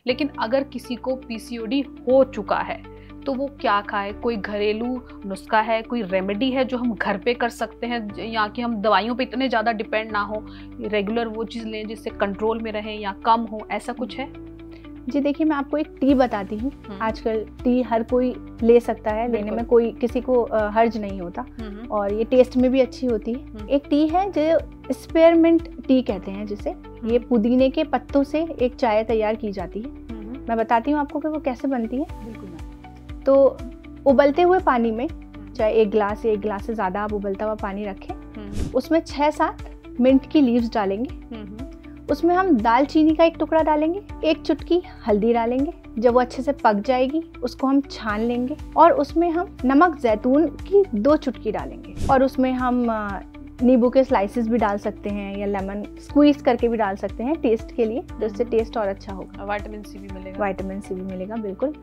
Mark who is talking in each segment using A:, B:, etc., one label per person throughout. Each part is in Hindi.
A: लेकिन अगर किसी को पीसीओडी हो चुका है तो वो क्या खाए? कोई घरेलू नुस्खा है, कोई रेमेडी है जो हम घर पे कर सकते हैं, या कि हम दवाइयों पे इतने ज़्यादा डिपेंड ना हो, रेगुलर वो चीज़ लें जिससे कंट्रोल में रहे या कम हो, ऐसा कुछ है?
B: जी देखिए, मैं आपको एक टी बताती हूँ। आजकल टी हर कोई ले सकता है, लेने में कोई किसी को हर्ज नहीं होता, और ये टेस्ट में भी अच्छी होती है। एक टी है जो स्पेयरमिंट टी कहते हैं जिसे, ये पुदीने के पत्तों से एक चाय तैयार की जाती है। मैं बताती हूँ आपको कि वो कैसे बनती है। तो उबलते हुए पानी में, चाहे 1 गिलास या 1 गिलास से ज़्यादा आप उबलता हुआ पानी रखें, उसमें 6-7 मिंट की लीव्स डालेंगे। उसमें हम दालचीनी का 1 टुकड़ा डालेंगे, 1 चुटकी हल्दी डालेंगे। जब वो अच्छे से पक जाएगी उसको हम छान लेंगे, और उसमें हम नमक जैतून की 2 चुटकी डालेंगे, और उसमें हम नींबू के स्लाइसेस भी डाल सकते हैं, या लेमन स्क्वीज करके भी डाल सकते हैं टेस्ट के लिए, जिससे टेस्ट और अच्छा होगा।
A: विटामिन सी भी मिलेगा।
B: विटामिन सी भी मिलेगा, बिल्कुल।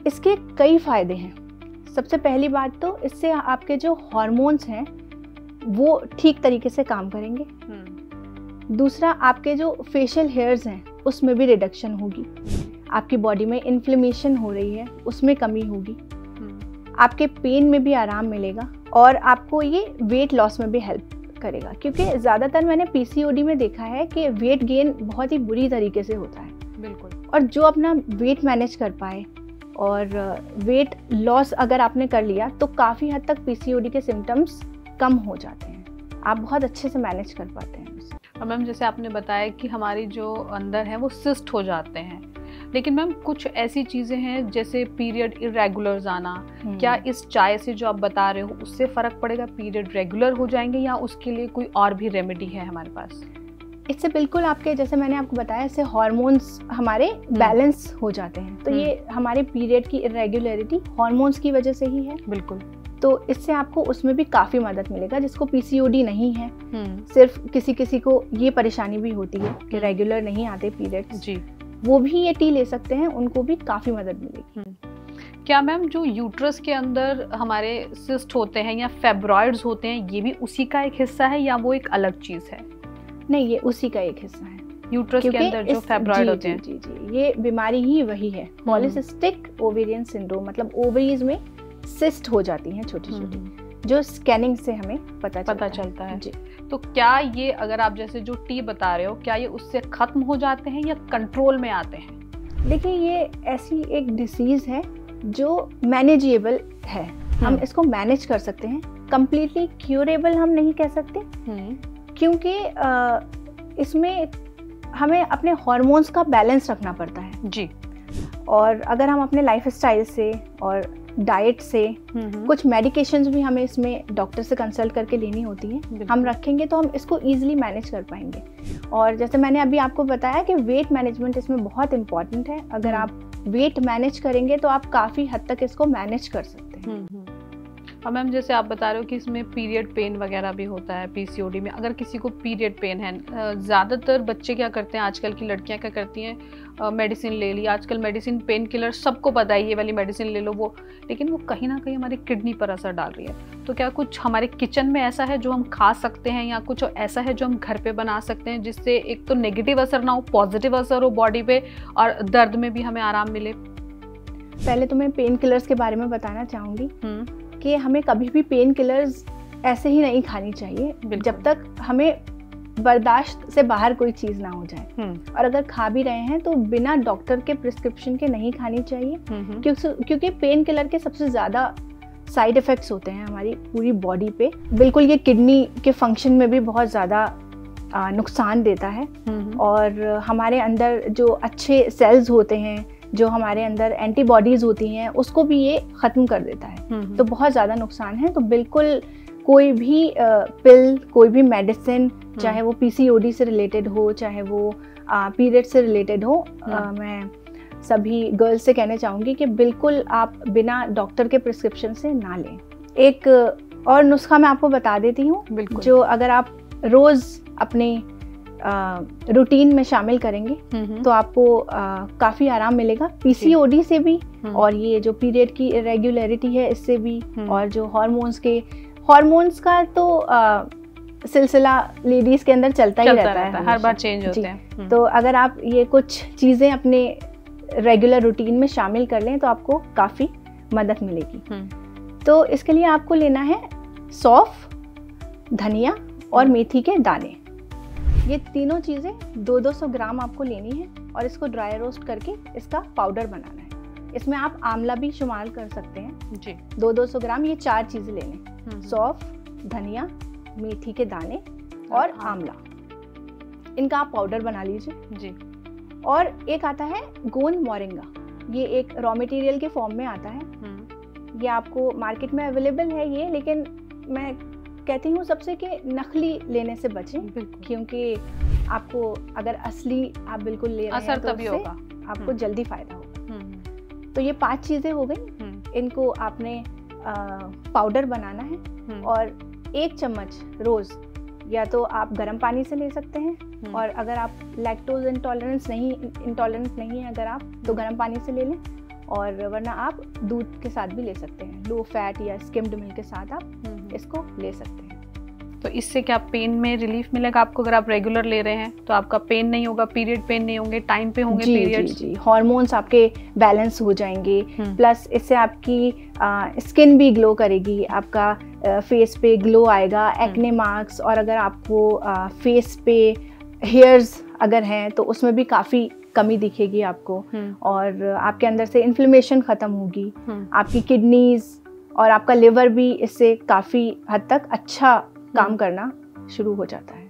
B: इसके कई फायदे हैं। सबसे पहली बात तो इससे आपके जो हार्मोन्स हैं वो ठीक तरीके से काम करेंगे। दूसरा, आपके जो फेशियल हेयर्स हैं उसमें भी रिडक्शन होगी। आपकी बॉडी में इन्फ्लेमेशन हो रही है उसमें कमी होगी। आपके पेन में भी आराम मिलेगा, और आपको ये वेट लॉस में भी हेल्प करेगा, क्योंकि ज़्यादातर मैंने पीसीओडी में देखा है कि वेट गेन बहुत ही बुरी तरीके से होता है।
A: बिल्कुल।
B: और जो अपना वेट मैनेज कर पाए और वेट लॉस अगर आपने कर लिया तो काफ़ी हद तक पीसीओडी के सिम्टम्स कम हो जाते हैं, आप बहुत अच्छे से मैनेज कर पाते हैं उसे।
A: और मैम, जैसे आपने बताया कि हमारी जो अंदर है वो सिस्ट हो जाते हैं, लेकिन मैम कुछ ऐसी चीज़ें हैं जैसे पीरियड इरेगुलर्स आना, क्या इस चाय से जो आप बता रहे हो उससे फ़र्क पड़ेगा? पीरियड रेगुलर हो जाएंगे, या उसके लिए कोई और भी रेमेडी है हमारे पास?
B: इससे बिल्कुल आपके, जैसे मैंने आपको बताया, इससे हार्मोन्स हमारे बैलेंस हो जाते हैं। तो ये हमारे पीरियड की इरेगुलरिटी हार्मोन्स की वजह से ही है।
A: बिल्कुल।
B: तो इससे आपको उसमें भी काफ़ी मदद मिलेगा। जिसको पीसीओडी नहीं है, सिर्फ किसी को ये परेशानी भी होती है कि रेगुलर नहीं आते पीरियड्स जी, वो भी ये टी ले सकते हैं, उनको भी काफ़ी मदद मिलेगी।
A: क्या मैम जो यूट्रस के अंदर हमारे सिस्ट होते हैं या फेब्रॉइड्स होते हैं, ये भी उसी का एक हिस्सा है या वो एक अलग चीज़ है?
B: नहीं, ये उसी का एक हिस्सा है।
A: यूट्रस के अंदर जो फेब्रॉइड होते हैं,
B: जी, ये बीमारी ही वही है, पॉलीसिस्टिक ओवेरियन सिंड्रोम। मतलब ओवरीज में सिस्ट हो जाती हैं छोटी छोटी, जो स्कैनिंग से हमें पता चलता है
A: जी। तो क्या ये, अगर आप जैसे जो टी बता रहे हो, क्या ये उससे खत्म हो जाते हैं या कंट्रोल में आते हैं?
B: देखिए, ये ऐसी एक डिसीज है जो मैनेजेबल है, हम इसको मैनेज कर सकते हैं। कंप्लीटली क्यूरेबल हम नहीं कह सकते, क्योंकि इसमें हमें अपने हार्मोन्स का बैलेंस रखना पड़ता है
A: जी।
B: और अगर हम अपने लाइफस्टाइल से और डाइट से, कुछ मेडिकेशंस भी हमें इसमें डॉक्टर से कंसल्ट करके लेनी होती हैं, हम रखेंगे तो हम इसको इजीली मैनेज कर पाएंगे। और जैसे मैंने अभी आपको बताया कि वेट मैनेजमेंट इसमें बहुत इंपॉर्टेंट है। अगर आप वेट मैनेज करेंगे तो आप काफ़ी हद तक इसको मैनेज कर सकते हैं।
A: और मैम, जैसे आप बता रहे हो कि इसमें पीरियड पेन वगैरह भी होता है पीसीओडी में। अगर किसी को पीरियड पेन है, ज़्यादातर बच्चे क्या करते हैं, आजकल की लड़कियां क्या करती हैं, मेडिसिन ले ली। आजकल मेडिसिन, पेन किलर सबको पता है, ये वाली मेडिसिन ले लो वो, लेकिन वो कहीं ना कहीं हमारी किडनी पर असर डाल रही है। तो क्या कुछ हमारे किचन में ऐसा है जो हम खा सकते हैं, या कुछ ऐसा है जो हम घर पे बना सकते हैं जिससे एक तो नेगेटिव असर ना हो, पॉजिटिव असर हो बॉडी पे, और दर्द में भी हमें आराम मिले?
B: पहले तो मैं पेन किलर्स के बारे में बताना चाहूँगी कि हमें कभी भी पेन किलर्स ऐसे ही नहीं खानी चाहिए जब तक हमें बर्दाश्त से बाहर कोई चीज़ ना हो जाए। और अगर खा भी रहे हैं तो बिना डॉक्टर के प्रिस्क्रिप्शन के नहीं खानी चाहिए, क्योंकि पेन किलर के सबसे ज़्यादा साइड इफ़ेक्ट्स होते हैं हमारी पूरी बॉडी पे। बिल्कुल, ये किडनी के फंक्शन में भी बहुत ज़्यादा नुकसान देता है, और हमारे अंदर जो अच्छे सेल्स होते हैं, जो हमारे अंदर एंटीबॉडीज़ होती हैं, उसको भी ये ख़त्म कर देता है। तो बहुत ज़्यादा नुकसान है। तो बिल्कुल कोई भी पिल, कोई भी मेडिसिन, चाहे वो पीसीओडी से रिलेटेड हो, चाहे वो पीरियड से रिलेटेड हो, मैं सभी गर्ल्स से कहना चाहूँगी कि बिल्कुल आप बिना डॉक्टर के प्रिस्क्रिप्शन से ना लें। एक और नुस्खा मैं आपको बता देती हूँ, जो अगर आप रोज़ अपने रूटीन में शामिल करेंगे तो आपको काफ़ी आराम मिलेगा पीसीओडी से भी, और ये जो पीरियड की इरेगुलरिटी है इससे भी, और जो हार्मोन्स का तो सिलसिला लेडीज़ के अंदर चलता ही रहता है,
A: हर बार चेंज होते हैं।
B: तो अगर आप ये कुछ चीज़ें अपने रेगुलर रूटीन में शामिल कर लें तो आपको काफ़ी मदद मिलेगी। तो इसके लिए आपको लेना है सौंफ, धनिया और मेथी के दाने। ये तीनों चीज़ें 200 ग्राम आपको लेनी है और इसको ड्राई रोस्ट करके इसका पाउडर बनाना है। इसमें आप आंवला भी शुमार कर सकते हैं जी। 200 ग्राम ये 4 चीज़ें लेने, सौंफ, धनिया, मेथी के दाने और आंवला, इनका आप पाउडर बना लीजिए जी। और एक आता है गोंद मोरिंगा, ये एक रॉ मटेरियल के फॉर्म में आता है। ये आपको मार्केट में अवेलेबल है ये, लेकिन मैं कहती हूँ सबसे कि नकली लेने से बचें, क्योंकि आपको अगर असली आप बिल्कुल ले रहे हैं तो तभी होगा, आपको जल्दी फायदा होगा। तो ये 5 चीज़ें हो गई, इनको आपने पाउडर बनाना है और 1 चम्मच रोज़ या तो आप गर्म पानी से ले सकते हैं, और अगर आप लैक्टोज इंटॉलरेंस नहीं है अगर आप, तो गर्म पानी से ले लें, और वरना आप दूध के साथ भी ले सकते हैं, लो फैट या स्किम्ड मिल्क के साथ आप इसको ले सकते हैं।
A: तो इससे क्या पेन में रिलीफ मिलेगा आपको? अगर आप रेगुलर ले रहे हैं तो आपका पेन नहीं होगा, पीरियड पेन नहीं होंगे, टाइम पे होंगे पीरियड्स।
B: जी, हार्मोन्स आपके बैलेंस हो जाएंगे, प्लस इससे आपकी स्किन भी ग्लो करेगी, आपका फेस पे ग्लो आएगा, एक्ने मार्क्स, और अगर आपको फेस पे हेयर्स अगर हैं तो उसमें भी काफ़ी कमी दिखेगी आपको, और आपके अंदर से इन्फ्लेमेशन ख़त्म होगी, आपकी किडनीज और आपका लिवर भी इससे काफ़ी हद तक अच्छा काम करना शुरू हो जाता है।